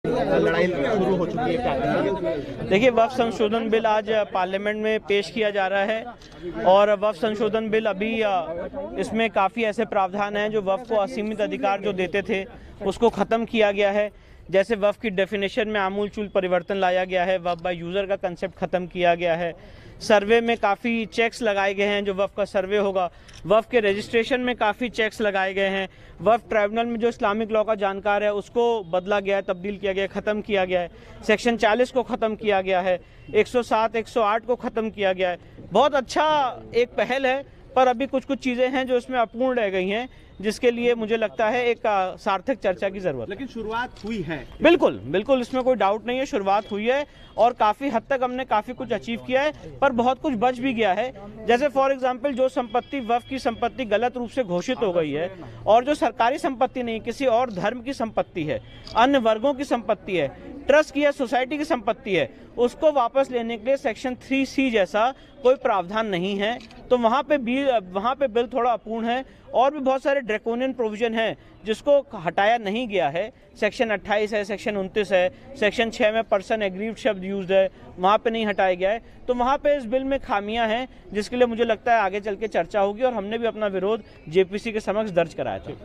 लड़ाई शुरू हो चुकी है, क्या? देखिए, वक्फ संशोधन बिल आज पार्लियामेंट में पेश किया जा रहा है और वक्फ संशोधन बिल अभी इसमें काफ़ी ऐसे प्रावधान हैं जो वक्फ को असीमित अधिकार जो देते थे उसको ख़त्म किया गया है। जैसे वक्फ की डेफिनेशन में आमूलचूल परिवर्तन लाया गया है, वक्फ बाय यूज़र का कंसेप्ट ख़त्म किया गया है, सर्वे में काफ़ी चेक्स लगाए गए हैं, जो वक्फ का सर्वे होगा, वक्फ के रजिस्ट्रेशन में काफ़ी चेक्स लगाए गए हैं, वक्फ ट्राइब्यूनल में जो इस्लामिक लॉ का जानकार है उसको बदला गया है, तब्दील किया गया है, ख़त्म किया गया है, सेक्शन 40 को ख़त्म किया गया है, 107, 108 को ख़त्म किया गया है। बहुत अच्छा एक पहल है, पर अभी कुछ चीज़ें हैं जो इसमें अपूर्ण रह गई हैं, जिसके लिए मुझे लगता है एक सार्थक चर्चा की जरूरत है। लेकिन शुरुआत हुई है। बिल्कुल बिल्कुल, इसमें कोई डाउट नहीं है, शुरुआत हुई है और काफ़ी हद तक हमने काफ़ी कुछ अचीव किया है, पर बहुत कुछ बच भी गया है। जैसे फॉर एग्जांपल जो संपत्ति वक्फ की संपत्ति गलत रूप से घोषित हो गई है और जो सरकारी संपत्ति नहीं, किसी और धर्म की संपत्ति है, अन्य वर्गों की संपत्ति है, ट्रस्ट की या सोसाइटी की संपत्ति है, उसको वापस लेने के लिए सेक्शन 3C जैसा कोई प्रावधान नहीं है, तो वहाँ पे बिल थोड़ा अपूर्ण है। और भी बहुत सारे ड्रैकोनियन प्रोविजन हैं जिसको हटाया नहीं गया है। सेक्शन 28 है, सेक्शन 29 है, सेक्शन 6 में पर्सन एग्रीव्ड शब्द यूज्ड है, वहाँ पे नहीं हटाया गया है। तो वहाँ पे इस बिल में खामियां हैं, जिसके लिए मुझे लगता है आगे चल के चर्चा होगी और हमने भी अपना विरोध JPC के समक्ष दर्ज कराया था।